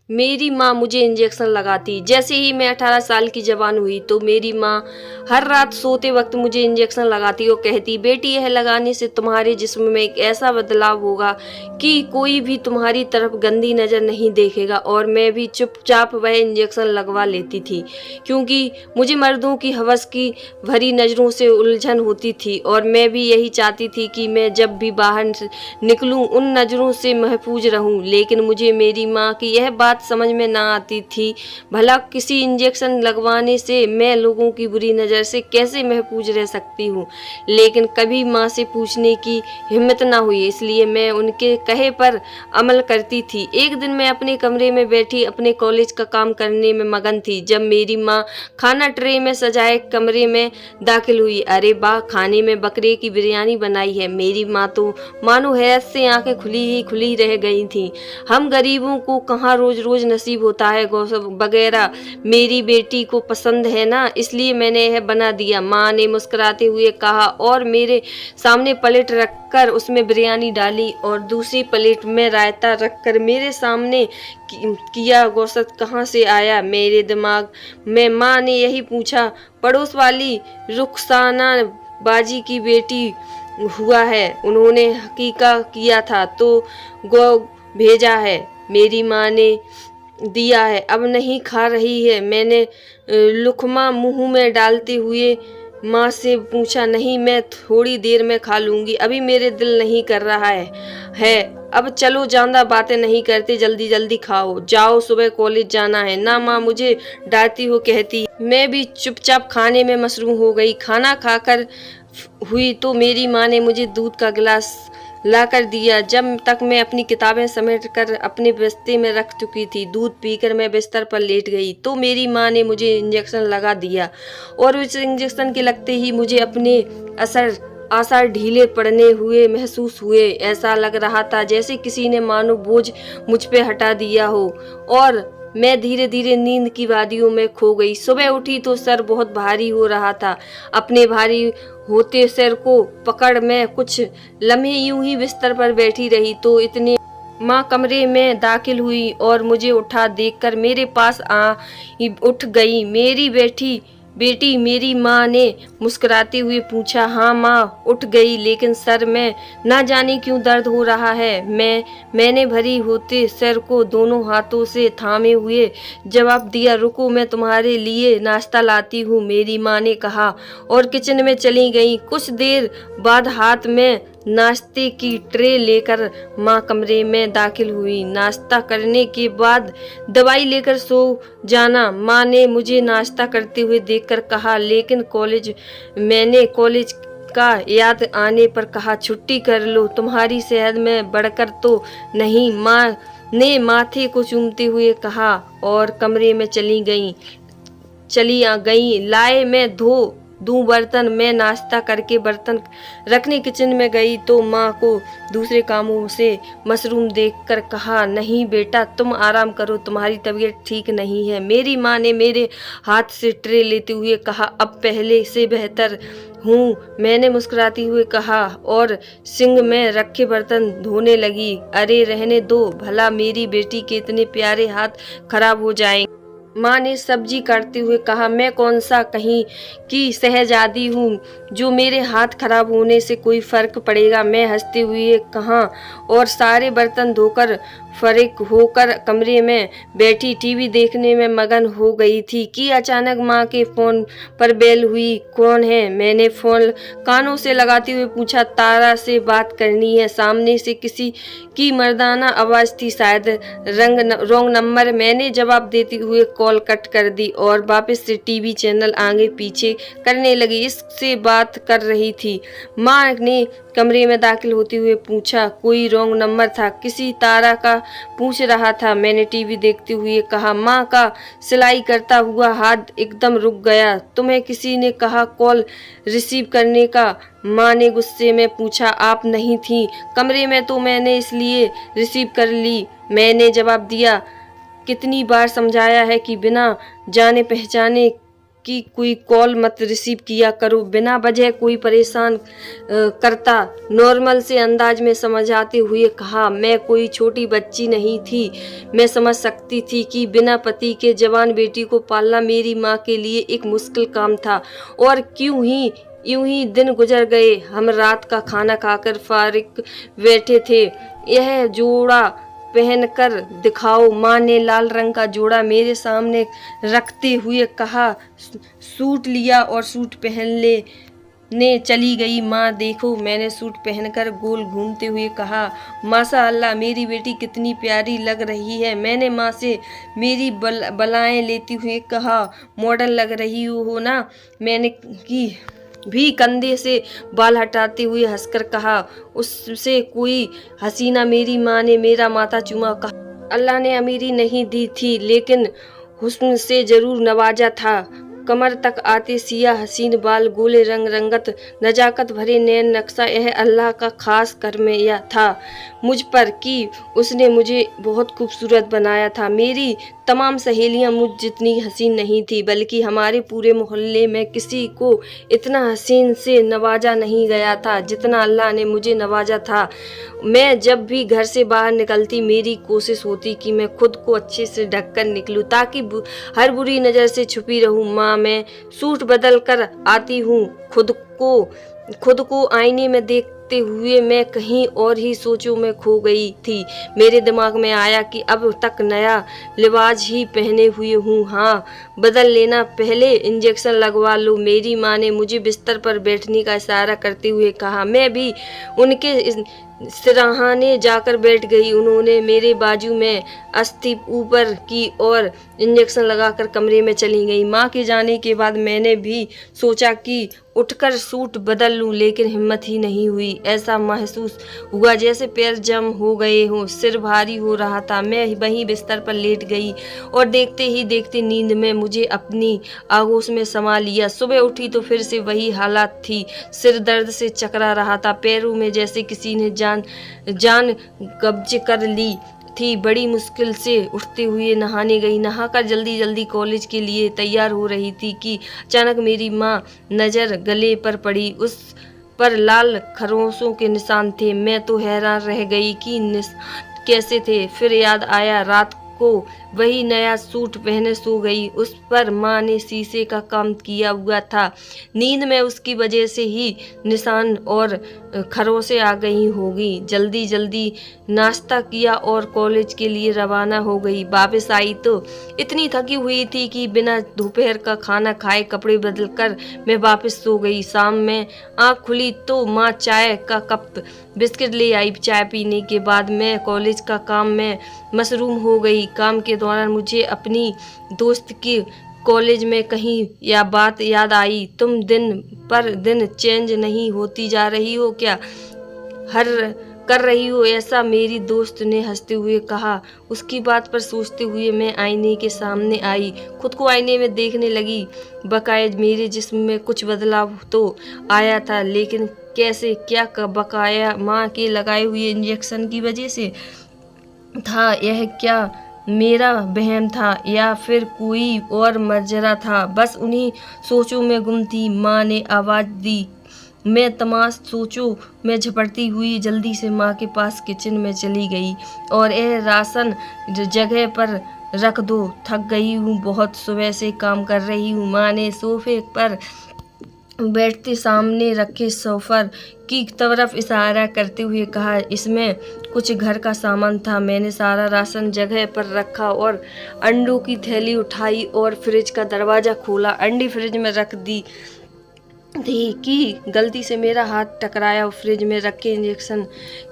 मेरी माँ मुझे इंजेक्शन लगाती। जैसे ही मैं 18 साल की जवान हुई तो मेरी माँ हर रात सोते वक्त मुझे इंजेक्शन लगाती और कहती, बेटी यह लगाने से तुम्हारे जिस्म में एक ऐसा बदलाव होगा कि कोई भी तुम्हारी तरफ गंदी नज़र नहीं देखेगा। और मैं भी चुपचाप वह इंजेक्शन लगवा लेती थी, क्योंकि मुझे मर्दों की हवस की भरी नज़रों से उलझन होती थी और मैं भी यही चाहती थी कि मैं जब भी बाहर निकलूं उन नज़रों से महफूज रहूं। लेकिन मुझे मेरी माँ की यह बात समझ में ना आती थी। भला किसी इंजेक्शन लगवाने से मैं लोगों की बुरी नज़र से कैसे महफूज रह सकती हूँ। लेकिन कभी माँ से पूछने की हिम्मत ना हुई, इसलिए मैं उनके कहे पर अमल करती थी। एक दिन मैं अपने कमरे में बैठी अपने कॉलेज का काम करने में मगन थी, जब मेरी माँ खाना ट्रे में सजाए कमरे में दाखिल हुई। अरे वाह, खाने में बकरे की बिरयानी बनाई है। मेरी माँ तो मानो हैरत से आंखें खुली रह गई थी। हम गरीबों को कहाँ रोज रोज नसीब होता है गौसब वगैरह, मेरी बेटी को पसंद है ना, इसलिए मैंने यह बना दिया, माँ ने मुस्कुराते हुए कहा और मेरे सामने प्लेट रखकर उसमें बिरयानी डाली और दूसरी प्लेट में रायता रखकर मेरे सामने किया। गोश्त कहाँ से आया? मेरे दिमाग में माँ ने यही पूछा। पड़ोस वाली रुखसाना बाजी की बेटी हुआ है, उन्होंने हकीका किया था तो गौ भेजा है, मेरी माँ ने दिया है, अब नहीं खा रही है। मैंने लुकमा मुंह में डालते हुए माँ से पूछा, नहीं मैं थोड़ी देर में खा लूँगी, अभी मेरे दिल नहीं कर रहा है। अब चलो ज़्यादा बातें नहीं करते, जल्दी जल्दी खाओ, जाओ सुबह कॉलेज जाना है ना। माँ मुझे डांटती हो कहती। मैं भी चुपचाप खाने में मसरूम हो गई। खाना खाकर हुई तो मेरी माँ ने मुझे दूध का गिलास ला कर दिया। जब तक मैं अपनी किताबें समेट कर अपने बस्ते में रख चुकी थी, दूध पीकर मैं बिस्तर पर लेट गई तो मेरी माँ ने मुझे इंजेक्शन लगा दिया और उस इंजेक्शन के लगते ही मुझे अपने आसार ढीले पड़ने हुए महसूस हुए। ऐसा लग रहा था जैसे किसी ने मानो बोझ मुझ पे हटा दिया हो और मैं धीरे धीरे नींद की वादियों में खो गई। सुबह उठी तो सर बहुत भारी हो रहा था। अपने भारी होते सिर को पकड़ मैं कुछ लम्हे यूं ही बिस्तर पर बैठी रही तो इतने माँ कमरे में दाखिल हुई और मुझे उठा देखकर मेरे पास उठ गई। मेरी बेटी, मेरी माँ ने मुस्कुराते हुए पूछा। हाँ माँ, उठ गई, लेकिन सर में ना जाने क्यों दर्द हो रहा है। मैंने भरी होते सिर को दोनों हाथों से थामे हुए जवाब दिया, रुको मैं तुम्हारे लिए नाश्ता लाती हूँ, मेरी माँ ने कहा और किचन में चली गई। कुछ देर बाद हाथ में नाश्ते की ट्रे लेकर माँ कमरे में दाखिल हुई। नाश्ता करने के बाद दवाई लेकर सो जाना, माँ ने मुझे नाश्ता करते हुए देखकर कहा। लेकिन मैंने कॉलेज का याद आने पर कहा, छुट्टी कर लो, तुम्हारी सेहत में बढ़कर तो नहीं, माँ ने माथे को चूमते हुए कहा और कमरे में चली आ गई। लाए मैं धो दूं बर्तन। मैं नाश्ता करके बर्तन रखने किचन में गई तो माँ को दूसरे कामों से मसरूम देखकर कहा, नहीं बेटा तुम आराम करो, तुम्हारी तबीयत ठीक नहीं है। मेरी माँ ने मेरे हाथ से ट्रे लेते हुए कहा, अब पहले से बेहतर हूँ, मैंने मुस्कुराती हुए कहा और सिंक में रखे बर्तन धोने लगी। अरे रहने दो, भला मेरी बेटी के इतने प्यारे हाथ खराब हो जाएंगे, माँ ने सब्जी काटते हुए कहा। मैं कौन सा कहीं की शहजादी हूँ जो मेरे हाथ खराब होने से कोई फर्क पड़ेगा। मैं हंसते हुए कहा और सारे बर्तन धोकर फरिग होकर कमरे में बैठी टीवी देखने में मगन हो गई थी कि अचानक माँ के फोन पर बेल हुई। कौन है? मैंने फोन कानों से लगाते हुए पूछा। तारा से बात करनी है, सामने से किसी की मर्दाना आवाज थी, शायद रॉन्ग नंबर। मैंने जवाब देते हुए कॉल कट कर दी और वापस से टीवी चैनल आगे पीछे करने लगी। इससे बात कर रही थी। माँ ने कमरे में दाखिल होते हुए पूछा, कोई रॉन्ग नंबर था? किसी तारा का पूछ रहा था, मैंने टीवी देखते हुए कहा। माँ का सिलाई करता हुआ हाथ एकदम रुक गया। तुम्हें किसी ने कहा कॉल रिसीव करने का? माँ ने गुस्से में पूछा। आप नहीं थी कमरे में तो मैंने इसलिए रिसीव कर ली, मैंने जवाब दिया। कितनी बार समझाया है कि बिना जाने पहचाने की कोई कॉल मत रिसीव किया करो, बिना वजह कोई परेशान करता। नॉर्मल से अंदाज में समझाते हुए कहा, मैं कोई छोटी बच्ची नहीं थी। मैं समझ सकती थी कि बिना पति के जवान बेटी को पालना मेरी माँ के लिए एक मुश्किल काम था। और यूं ही दिन गुजर गए। हम रात का खाना खाकर फारिग बैठे थे। यह जोड़ा पहनकर दिखाओ। माँ ने लाल रंग का जोड़ा मेरे सामने रखते हुए कहा। सूट लिया और सूट पहन ले ने चली गई। माँ देखो, मैंने सूट पहनकर गोल घूमते हुए कहा। माशाअल्लाह, मेरी बेटी कितनी प्यारी लग रही है। मैंने माँ से मेरी बलाएं लेते हुए कहा। मॉडल लग रही हो ना। मैंने की भी कंधे से बाल हटाते हुए हंसकर कहा। उससे कोई हसीना। मेरी माँ ने मेरा माथा चूमा। कहा, अल्लाह ने अमीरी नहीं दी थी, लेकिन हुस्न से जरूर नवाजा था। कमर तक आते सिया हसीन बाल, गोले रंग रंगत, नजाकत भरे नैन नक्शा, यह अल्लाह का खास करम था मुझ पर कि उसने मुझे बहुत खूबसूरत बनाया था। मेरी तमाम सहेलियां मुझ जितनी हसीन नहीं थी, बल्कि हमारे पूरे मोहल्ले में किसी को इतना हसीन से नवाजा नहीं गया था जितना अल्लाह ने मुझे नवाजा था। मैं जब भी घर से बाहर निकलती, मेरी कोशिश होती कि मैं खुद को अच्छे से ढक कर निकलूं, ताकि हर बुरी नज़र से छुपी रहूं। माँ, मैं सूट बदल कर आती हूँ। खुद को आईने में देखते हुए मैं कहीं और ही सोचों में खो गई थी। मेरे दिमाग में आया कि अब तक नया लिबास ही पहने हुए हूँ। हाँ, बदल लेना, पहले इंजेक्शन लगवा लो। मेरी माँ ने मुझे बिस्तर पर बैठने का इशारा करते हुए कहा। मैं भी उनके सिरहाने जाकर बैठ गई। उन्होंने मेरे बाजू में अस्थि ऊपर की और इंजेक्शन लगाकर कमरे में चली गई। माँ के जाने के बाद मैंने भी सोचा कि उठकर सूट बदल लूं, लेकिन हिम्मत ही नहीं हुई। ऐसा महसूस हुआ जैसे पैर जम हो गए हों, सिर भारी हो रहा था। मैं वहीं बिस्तर पर लेट गई और देखते ही देखते नींद में मुझे अपनी आगोश में समा लिया। सुबह उठी तो फिर से वही हालात थी। सिर दर्द से चकरा रहा था, पैरों में जैसे किसी ने जान कब्जे कर ली थी। बड़ी मुश्किल से उठते हुए नहाने गई। नहाकर जल्दी कॉलेज के लिए तैयार हो रही थी कि अचानक मेरी माँ नज़र गले पर पड़ी। उस पर लाल खरोंचों के निशान थे। मैं तो हैरान रह गई कि निशान कैसे थे। फिर याद आया, रात को वही नया सूट पहने सो गई। उस पर माँ ने शीशे का काम किया हुआ था। नींद में उसकी वजह से ही निशान और खरोंचे आ गई होगी। जल्दी नाश्ता किया और कॉलेज के लिए रवाना हो गई। वापस आई तो इतनी थकी हुई थी कि बिना दोपहर का खाना खाए कपड़े बदलकर मैं वापस सो गई। शाम में आँख खुली तो माँ चाय का कप बिस्किट ले आई। चाय पीने के बाद मैं कॉलेज का काम में मशरूम हो गई। काम के दौरान मुझे अपनी दोस्त की कॉलेज में कहीं या बात याद आई। तुम दिन पर दिन चेंज नहीं होती जा रही हो क्या? हर कर रही हो ऐसा, मेरी दोस्त ने हंसते हुए कहा। उसकी बात पर सोचते हुए मैं आईने के सामने आई। खुद को आईने में देखने लगी। बकाया मेरे जिस्म में कुछ बदलाव तो आया था, लेकिन कैसे, क्या बकाया माँ के लगाए हुए इंजेक्शन की वजह से था? यह क्या मेरा वहम था या फिर कोई और मजरा था? बस उन्हीं सोचों में गुम थी। माँ ने आवाज़ दी। मैं तमाम सोचों में झपटती हुई जल्दी से माँ के पास किचन में चली गई और यह राशन जगह पर रख दो, थक गई हूँ बहुत, सुबह से काम कर रही हूँ। माँ ने सोफे पर बैठते सामने रखे सफर की तरफ इशारा करते हुए कहा। इसमें कुछ घर का सामान था। मैंने सारा राशन जगह पर रखा और अंडों की थैली उठाई और फ्रिज का दरवाज़ा खोला। अंडे फ्रिज में रख दी थी कि गलती से मेरा हाथ टकराया और फ्रिज में रखे इंजेक्शन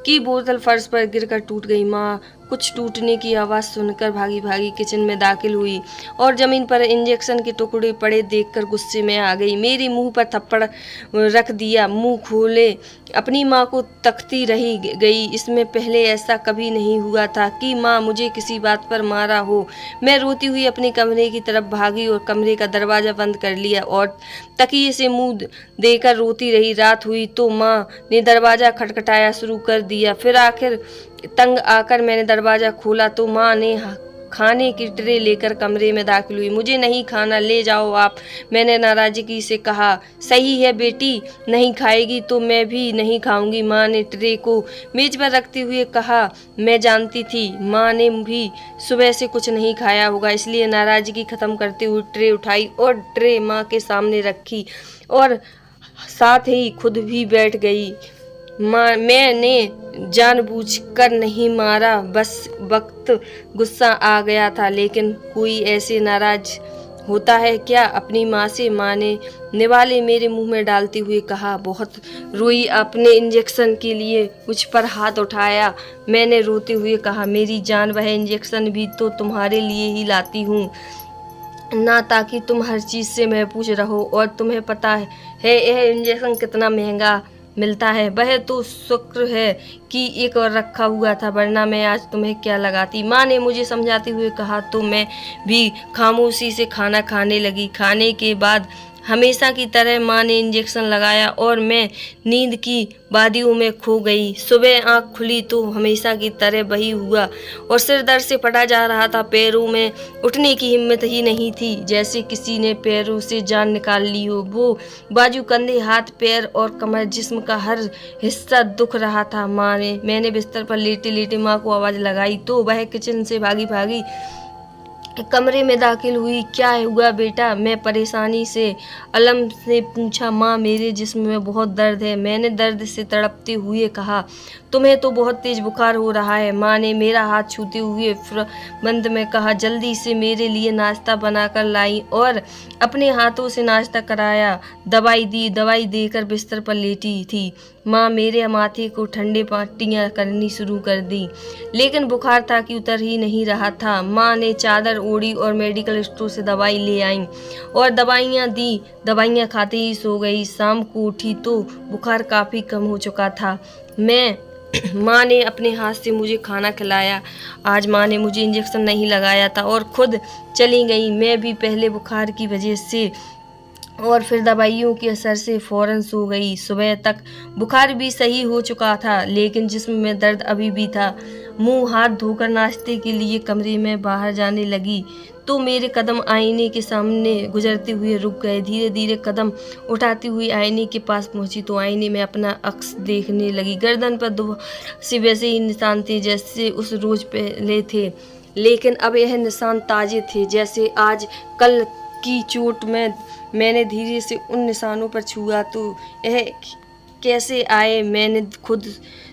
की बोतल फर्श पर गिरकर टूट गई। माँ कुछ टूटने की आवाज़ सुनकर भागी किचन में दाखिल हुई और ज़मीन पर इंजेक्शन के टुकड़े पड़े देखकर गुस्से में आ गई। मेरी मुंह पर थप्पड़ रख दिया। मुंह खोले अपनी माँ को तकती रही गई। इसमें पहले ऐसा कभी नहीं हुआ था कि माँ मुझे किसी बात पर मारा हो। मैं रोती हुई अपने कमरे की तरफ भागी और कमरे का दरवाज़ा बंद कर लिया और तकिए से मुंह देकर रोती रही। रात हुई तो माँ ने दरवाज़ा खटखटाया शुरू कर दिया। फिर आखिर तंग आकर मैंने दरवाज़ा खोला तो माँ ने खाने की ट्रे लेकर कमरे में दाखिल हुई। मुझे नहीं खाना, ले जाओ आप, मैंने नाराजगी से कहा। सही है बेटी, नहीं खाएगी तो मैं भी नहीं खाऊंगी, माँ ने ट्रे को मेज पर रखते हुए कहा। मैं जानती थी माँ ने भी सुबह से कुछ नहीं खाया होगा, इसलिए नाराजगी खत्म करते हुए ट्रे उठाई और ट्रे माँ के सामने रखी और साथ ही खुद भी बैठ गई। मैंने जानबूझकर नहीं मारा, बस वक्त गुस्सा आ गया था। लेकिन कोई ऐसे नाराज होता है क्या अपनी माँ से, माँ ने निवाले मेरे मुंह में डालते हुए कहा। बहुत रोई, अपने इंजेक्शन के लिए मुझ पर हाथ उठाया। मैंने रोते हुए कहा, मेरी जान, वह इंजेक्शन भी तो तुम्हारे लिए ही लाती हूँ ना, ताकि तुम हर चीज़ से महफूज रहो। और तुम्हें पता है यह इंजेक्शन कितना महंगा मिलता है। वह तो शुक्र है कि एक और रखा हुआ था, वरना मैं आज तुम्हें क्या लगाती, माँ ने मुझे समझाते हुए कहा। तो मैं भी खामोशी से खाना खाने लगी। खाने के बाद हमेशा की तरह माँ ने इंजेक्शन लगाया और मैं नींद की वादियों में खो गई। सुबह आँख खुली तो हमेशा की तरह वही हुआ और सिर दर्द से फटा जा रहा था। पैरों में उठने की हिम्मत ही नहीं थी, जैसे किसी ने पैरों से जान निकाल ली हो। वो बाजू, कंधे, हाथ, पैर और कमर, जिस्म का हर हिस्सा दुख रहा था। मैंने बिस्तर पर लेटे लेटे माँ को आवाज़ लगाई तो वह किचन से भागी भागी कमरे में दाखिल हुई। क्या हुआ बेटा, मैं परेशानी से अलम से पूछा। माँ, मेरे जिस्म में बहुत दर्द है, मैंने दर्द से तड़पते हुए कहा। तुम्हें तो बहुत तेज बुखार हो रहा है, माँ ने मेरा हाथ छूते हुए बंद में कहा। जल्दी से मेरे लिए नाश्ता बनाकर लाई और अपने हाथों से नाश्ता कराया। दवाई दी, दवाई देकर बिस्तर पर लेटी थी। माँ मेरे माथे को ठंडे पट्टियाँ करनी शुरू कर दी, लेकिन बुखार था कि उतर ही नहीं रहा था। माँ ने चादर ओढ़ी और मेडिकल स्टोर से दवाई ले आई और दवाइयाँ दी। दवाइयाँ खाते ही सो गई। शाम को उठी तो बुखार काफ़ी कम हो चुका था। माँ ने अपने हाथ से मुझे खाना खिलाया। आज माँ ने मुझे इंजेक्शन नहीं लगाया था और खुद चली गई। मैं भी पहले बुखार की वजह से और फिर दवाइयों के असर से फौरन सो गई। सुबह तक बुखार भी सही हो चुका था, लेकिन जिस्म में दर्द अभी भी था। मुंह हाथ धोकर नाश्ते के लिए कमरे में बाहर जाने लगी तो मेरे कदम आईने के सामने गुजरते हुए रुक गए। धीरे धीरे कदम उठाती हुई आईने के पास पहुंची तो आईने में अपना अक्स देखने लगी। गर्दन पर दो से वैसे ही निशान थे जैसे उस रोज पहले थे, लेकिन अब यह निशान ताजे थे, जैसे आज कल की चोट में मैंने धीरे से उन निशानों पर छुआ तो यह कैसे आए, मैंने खुद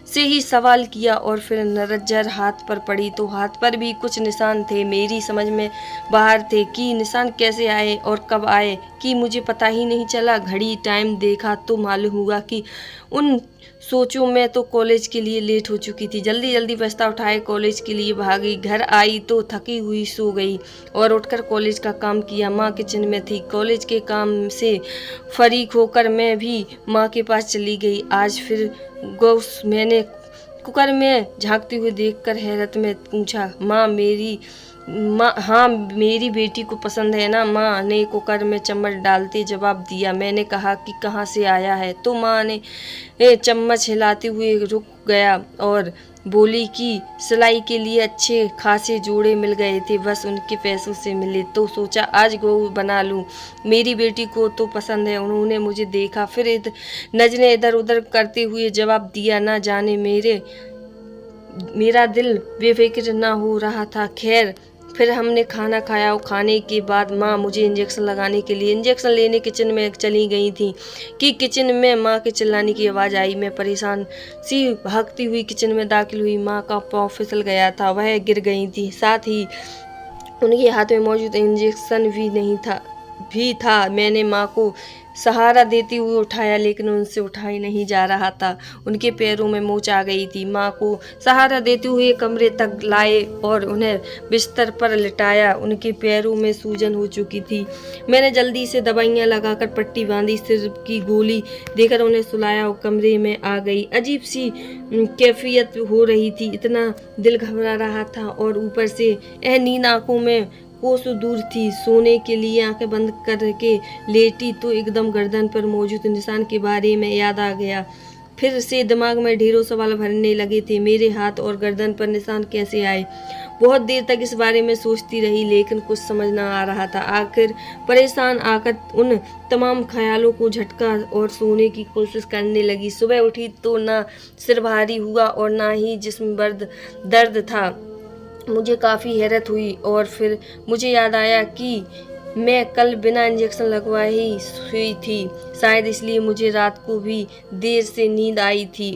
से ही सवाल किया। और फिर नजर हाथ पर पड़ी तो हाथ पर भी कुछ निशान थे। मेरी समझ में बाहर थे कि निशान कैसे आए और कब आए कि मुझे पता ही नहीं चला। घड़ी टाइम देखा तो मालूम हुआ कि उन सोचों में तो कॉलेज के लिए लेट हो चुकी थी। जल्दी जल्दी बस्ता उठाए कॉलेज के लिए भागी। घर आई तो थकी हुई सो गई और उठकर कॉलेज का काम किया। माँ किचन में थी। कॉलेज के काम से फरीक होकर मैं भी माँ के पास चली गई। आज फिर गौस मैंने कुकर में झांकते हुए देखकर हैरत में पूछा, हाँ मेरी बेटी को पसंद है ना? माँ ने कुकर में चम्मच डालते जवाब दिया। मैंने कहा कि कहाँ से आया है तो माँ ने चम्मच हिलाते हुए रुक गया और बोली कि सिलाई के लिए अच्छे खासे जोड़े मिल गए थे, बस उनके पैसों से मिले तो सोचा आज गो बना लूं। मेरी बेटी को तो पसंद है। उन्होंने मुझे देखा, फिर नजरें इधर उधर करते हुए जवाब दिया, ना जाने मेरा दिल बेफिक्र ना हो रहा था। खैर फिर हमने खाना खाया और खाने के बाद माँ मुझे इंजेक्शन लगाने के लिए इंजेक्शन लेने किचन में चली गई थी कि किचन में माँ के चिल्लाने की आवाज़ आई। मैं परेशान सी भागती हुई किचन में दाखिल हुई। माँ का पाँव फिसल गया था, वह गिर गई थी, साथ ही उनके हाथ में मौजूद इंजेक्शन भी था। मैंने माँ को सहारा देते हुए उठाया, लेकिन उनसे उठाई नहीं जा रहा था। उनके पैरों में मोच आ गई थी। माँ को सहारा देते हुए कमरे तक लाए और उन्हें बिस्तर पर लिटाया। उनके पैरों में सूजन हो चुकी थी। मैंने जल्दी से दवाइयाँ लगाकर पट्टी बांधी, सिर की गोली देकर उन्हें सुलाया और कमरे में आ गई। अजीब सी कैफियत हो रही थी, इतना दिल घबरा रहा था और ऊपर से यह नींद आंखों में कोसों दूर थी। सोने के लिए आंखें बंद करके लेटी तो एकदम गर्दन पर मौजूद निशान के बारे में याद आ गया। फिर से दिमाग में ढेरों सवाल भरने लगे थे। मेरे हाथ और गर्दन पर निशान कैसे आए? बहुत देर तक इस बारे में सोचती रही, लेकिन कुछ समझ न आ रहा था। आखिर परेशान आकर उन तमाम ख्यालों को झटका और सोने की कोशिश करने लगी। सुबह उठी तो ना सिर भारी हुआ और ना ही जिस्म दर्द था। मुझे काफ़ी हैरत हुई और फिर मुझे याद आया कि मैं कल बिना इंजेक्शन लगवाए ही सोई थी। शायद इसलिए मुझे रात को भी देर से नींद आई थी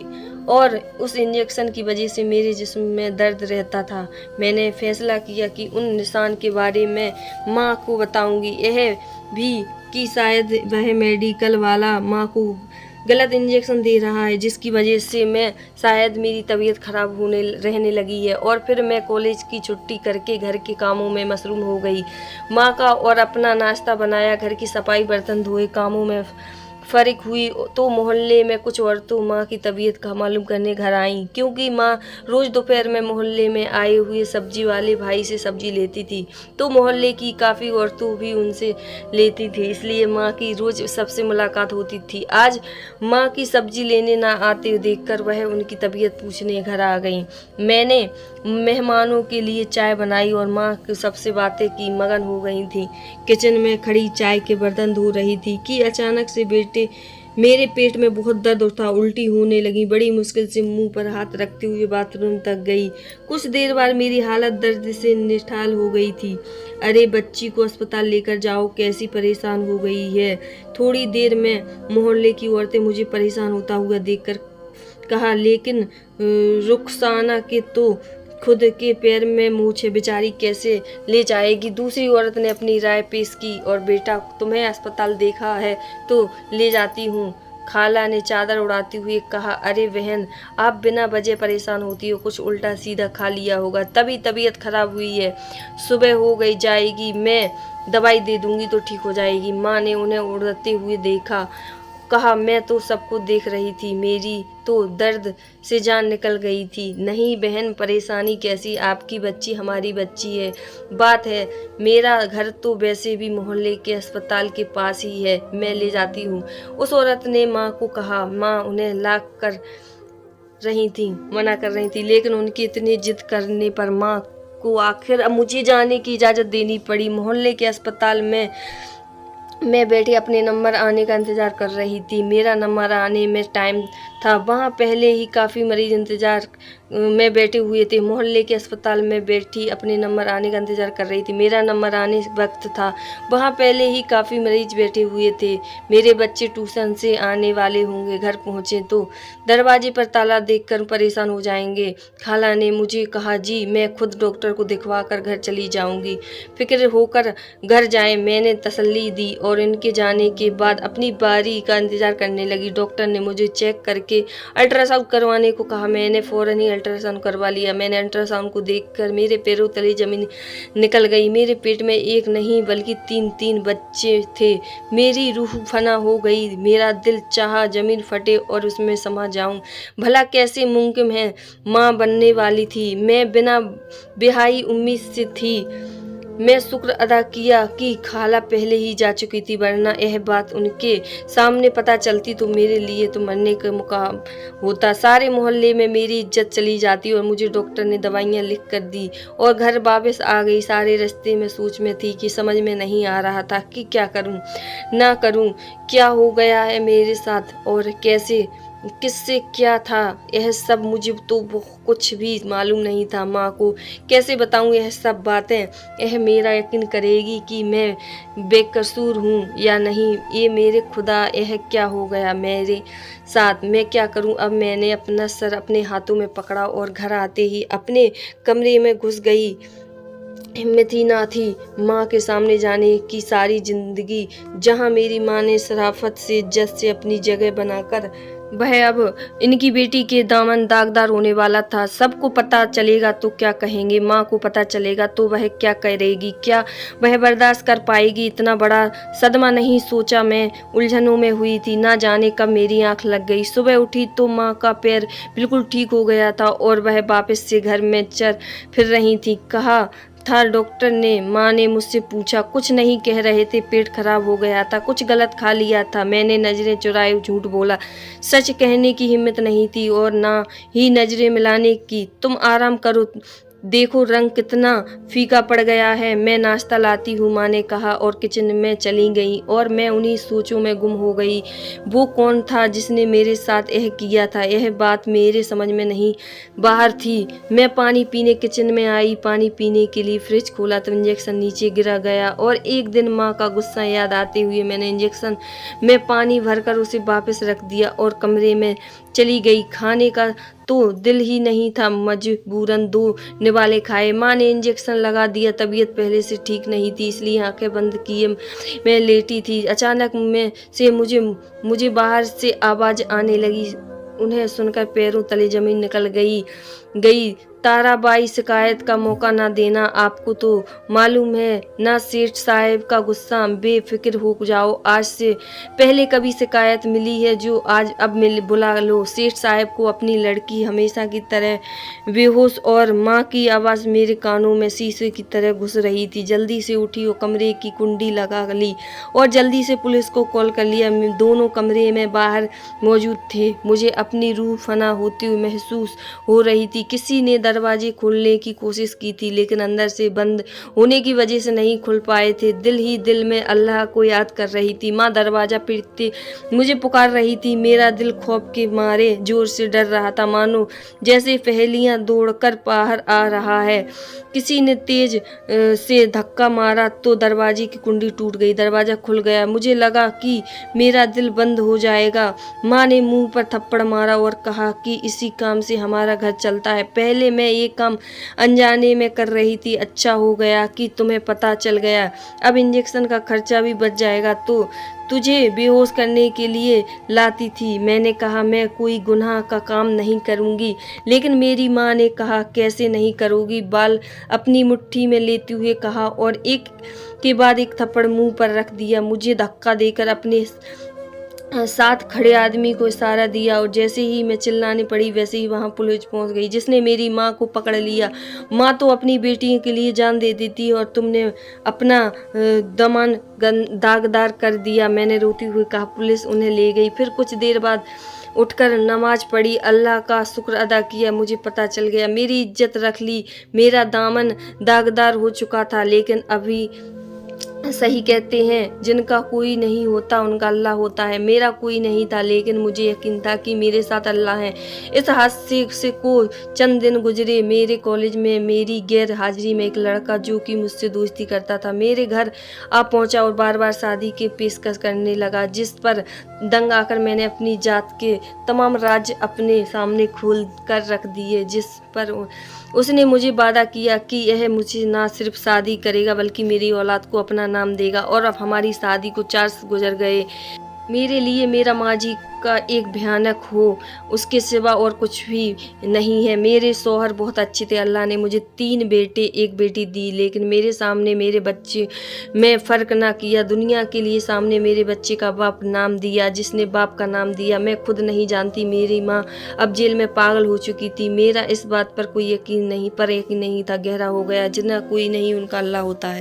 और उस इंजेक्शन की वजह से मेरे जिस्म में दर्द रहता था। मैंने फैसला किया कि उन निशान के बारे में माँ को बताऊंगी। यह भी कि शायद वह मेडिकल वाला माँ को गलत इंजेक्शन दे रहा है, जिसकी वजह से मैं शायद मेरी तबीयत खराब रहने लगी है। और फिर मैं कॉलेज की छुट्टी करके घर के कामों में मसरूम हो गई। माँ का और अपना नाश्ता बनाया, घर की सफाई, बर्तन धोए, कामों में फर्क हुई तो मोहल्ले में कुछ औरतों माँ की तबीयत का मालूम करने घर आईं, क्योंकि माँ रोज़ दोपहर में मोहल्ले में आए हुए सब्जी वाले भाई से सब्जी लेती थी, तो मोहल्ले की काफ़ी औरतों भी उनसे लेती थी, इसलिए माँ की रोज़ सबसे मुलाकात होती थी। आज माँ की सब्जी लेने ना आते देखकर वह उनकी तबीयत पूछने घर आ गईं। मैंने मेहमानों के लिए चाय बनाई और माँ की सबसे बातें की मगन हो गई थी। किचन में खड़ी चाय के बर्तन धो रही थी कि अचानक से मेरे पेट में बहुत दर्द उठा, उल्टी होने लगी। बड़ी मुश्किल से मुंह पर हाथ रखते हुए बाथरूम तक गई। कुछ देर बाद मेरी हालत दर्द से निढाल हो गई थी। अरे बच्ची को अस्पताल लेकर जाओ, कैसी परेशान हो गई है। थोड़ी देर में मोहल्ले की औरतें मुझे परेशान होता हुआ देखकर कहा, लेकिन रुखसाना के तो खुद के पैर में मूछ है, बेचारी कैसे ले जाएगी। दूसरी औरत ने अपनी राय पेश की, और बेटा तुम्हें अस्पताल देखा है तो ले जाती हूँ। खाला ने चादर उड़ाते हुए कहा, अरे बहन आप बिना वजह परेशान होती हो, कुछ उल्टा सीधा खा लिया होगा तभी तबीयत खराब हुई है। सुबह हो गई जाएगी, मैं दवाई दे दूंगी तो ठीक हो जाएगी। माँ ने उन्हें उड़ते हुए देखा, कहा, मैं तो सबको देख रही थी, मेरी तो दर्द से जान निकल गई थी। नहीं बहन परेशानी कैसी, आपकी बच्ची हमारी बच्ची है। बात है मेरा घर तो वैसे भी मोहल्ले के अस्पताल के पास ही है, मैं ले जाती हूँ। उस औरत ने माँ को कहा। माँ उन्हें मना कर रही थी, लेकिन उनकी इतनी जिद करने पर माँ को आखिर अब मुझे जाने की इजाज़त देनी पड़ी। मोहल्ले के अस्पताल में मैं बैठी अपने नंबर आने का इंतज़ार कर रही थी। मेरा नंबर आने में टाइम था। वहाँ पहले ही काफ़ी मरीज इंतज़ार में बैठे हुए थे। मोहल्ले के अस्पताल में बैठी अपने नंबर आने का इंतज़ार कर रही थी। मेरा नंबर आने वक्त था। वहाँ पहले ही काफ़ी मरीज बैठे हुए थे। मेरे बच्चे ट्यूशन से आने वाले होंगे, घर पहुँचे तो दरवाजे पर ताला देखकर परेशान हो जाएंगे। खाला ने मुझे कहा, जी मैं खुद डॉक्टर को दिखवा कर घर चली जाऊँगी, फिक्र होकर घर जाए। मैंने तसल्ली दी और इनके जाने के बाद अपनी बारी का इंतज़ार करने लगी। डॉक्टर ने मुझे चेक करके अल्ट्रासाउंड करवाने को कहा। मैंने फ़ौरन ही अल्ट्रासाउंड करवा लिया। मैंने अल्ट्रासाउंड को देखकर मेरे पैरों तले ज़मीन निकल गई। मेरे पेट में एक नहीं बल्कि तीन बच्चे थे। मेरी रूह फना हो गई। मेरा दिल चाहा ज़मीन फटे और उसमें समा जाऊं। भला कैसे मुमकिन है, माँ बनने वाली थी। मैं बिना बेहाई उम्मीद से थी। मैं शुक्र अदा किया कि खाला पहले ही जा चुकी थी, वरना यह बात उनके सामने पता चलती तो मेरे लिए तो मरने का मुकाम होता। सारे मोहल्ले में मेरी इज्जत चली जाती और मुझे डॉक्टर ने दवाइयाँ लिख कर दी और घर वापस आ गई। सारे रास्ते में सोच में थी कि समझ में नहीं आ रहा था कि क्या करूं ना करूं, क्या हो गया है मेरे साथ और कैसे किससे क्या था। यह सब मुझे तो कुछ भी मालूम नहीं था। माँ को कैसे बताऊं यह सब बातें। यह मेरा यकीन करेगी कि मैं बेकसूर हूँ या नहीं। ये मेरे खुदा, यह क्या हो गया मेरे साथ, मैं क्या करूं अब। मैंने अपना सर अपने हाथों में पकड़ा और घर आते ही अपने कमरे में घुस गई। हिम्मत ही ना थी माँ के सामने जाने की। सारी जिंदगी जहाँ मेरी माँ ने शराफत से इज्जत से अपनी जगह बनाकर, वह अब इनकी बेटी के दामन दागदार होने वाला था। सबको पता चलेगा तो क्या कहेंगे, माँ को पता चलेगा तो वह क्या करेगी, क्या वह बर्दाश्त कर पाएगी। इतना बड़ा सदमा नहीं सोचा। मैं उलझनों में हुई थी, ना जाने कब मेरी आंख लग गई। सुबह उठी तो माँ का पैर बिल्कुल ठीक हो गया था और वह वापस से घर में चल फिर रही थी। कहा था? डॉक्टर ने, माँ ने मुझसे पूछा। कुछ नहीं कह रहे थे, पेट खराब हो गया था, कुछ गलत खा लिया था। मैंने नजरें चुराए झूठ बोला। सच कहने की हिम्मत नहीं थी और ना ही नजरें मिलाने की। तुम आराम करो, देखो रंग कितना फीका पड़ गया है। मैं नाश्ता लाती हूँ, माँ ने कहा और किचन में चली गई और मैं उन्हीं सोचों में गुम हो गई। वो कौन था जिसने मेरे साथ यह किया था? यह बात मेरे समझ में नहीं बाहर थी। मैं पानी पीने किचन में आई, पानी पीने के लिए फ्रिज खोला तो इंजेक्शन नीचे गिरा गया और एक दिन माँ का गुस्सा याद आते हुए मैंने इंजेक्शन में पानी भरकर उसे वापस रख दिया और कमरे में चली गई। खाने का तो दिल ही नहीं था, मजबूरन 2 निवाले खाए। माँ ने इंजेक्शन लगा दिया। तबीयत पहले से ठीक नहीं थी, इसलिए आंखें बंद किए मैं लेटी थी। अचानक में से मुझे बाहर से आवाज आने लगी। उन्हें सुनकर पैरों तले जमीन निकल गई। ताराबाई, शिकायत का मौका ना देना। आपको तो मालूम है ना सेठ साहब का गुस्सा। बेफिक्र हो जाओ, आज से पहले कभी शिकायत मिली है जो आज अब बुला लो सेठ साहब को। अपनी लड़की हमेशा की तरह बेहोश और माँ की आवाज़ मेरे कानों में शीशे की तरह घुस रही थी। जल्दी से उठी और कमरे की कुंडी लगा ली और जल्दी से पुलिस को कॉल कर लिया। दोनों कमरे में बाहर मौजूद थे। मुझे अपनी रूह फना होती हुई महसूस हो रही थी। किसी ने दरवाजे खोलने की कोशिश की थी, लेकिन अंदर से बंद होने की वजह से नहीं खुल पाए थे। दिल ही दिल में अल्लाह को याद कर रही थी। माँ दरवाजा पीटते मुझे पुकार रही थी। मेरा दिल खौफ के मारे जोर से डर रहा था, मानो जैसे पहेलियां दौड़कर बाहर आ रहा है। किसी ने तेज से धक्का मारा तो दरवाजे की कुंडी टूट गई। दरवाजा खुल गया। मुझे लगा कि मेरा दिल बंद हो जाएगा। माँ ने मुंह पर थप्पड़ मारा और कहा कि इसी काम से हमारा घर चलता है। पहले मैं ये काम अनजाने में कर रही थी। अच्छा हो गया कि तुम्हें पता चल गया। अब इंजेक्शन का खर्चा भी बच जाएगा। तो तुझे बेहोश करने के लिए लाती थी। मैंने कहा मैं कोई गुनाह का काम नहीं करूंगी। लेकिन मेरी माँ ने कहा कैसे नहीं करोगी? बाल अपनी मुट्ठी में लेते हुए कहा और एक के बाद एक थप्पड़ मुंह पर रख दिया। मुझे धक्का देकर अपने साथ खड़े आदमी को इशारा दिया और जैसे ही मैं चिल्लाने पड़ी वैसे ही वहां पुलिस पहुंच गई, जिसने मेरी माँ को पकड़ लिया। माँ तो अपनी बेटी के लिए जान दे देती और तुमने अपना दमन दागदार कर दिया, मैंने रोती हुई कहा। पुलिस उन्हें ले गई। फिर कुछ देर बाद उठकर नमाज पढ़ी, अल्लाह का शुक्र अदा किया। मुझे पता चल गया, मेरी इज्जत रख ली। मेरा दामन दागदार हो चुका था, लेकिन अभी सही कहते हैं जिनका कोई नहीं होता उनका अल्लाह होता है। मेरा कोई नहीं था, लेकिन मुझे यकीन था कि मेरे साथ अल्लाह है। इस हादसे से को चंद दिन गुजरे। मेरे कॉलेज में मेरी गैर हाजिरी में एक लड़का जो कि मुझसे दोस्ती करता था मेरे घर आ पहुंचा और बार बार शादी की पेशकश करने लगा, जिस पर दंग आकर मैंने अपनी जात के तमाम राज अपने सामने खोल कर रख दिए। जिस पर उसने मुझे वादा किया कि यह मुझे ना सिर्फ शादी करेगा बल्कि मेरी औलाद को अपना नाम देगा। और अब हमारी शादी को 4 साल गुजर गए। मेरे लिए मेरा माजी का एक भयानक हो उसके सिवा और कुछ भी नहीं है। मेरे शौहर बहुत अच्छे थे। अल्लाह ने मुझे 3 बेटे 1 बेटी दी, लेकिन मेरे सामने मेरे बच्चे में फ़र्क ना किया। दुनिया के लिए सामने मेरे बच्चे का बाप नाम दिया, जिसने बाप का नाम दिया मैं खुद नहीं जानती। मेरी माँ अब जेल में पागल हो चुकी थी। मेरा इस बात पर कोई यकीन नहीं था। गहरा हो गया, जितना कोई नहीं उनका अल्लाह होता है।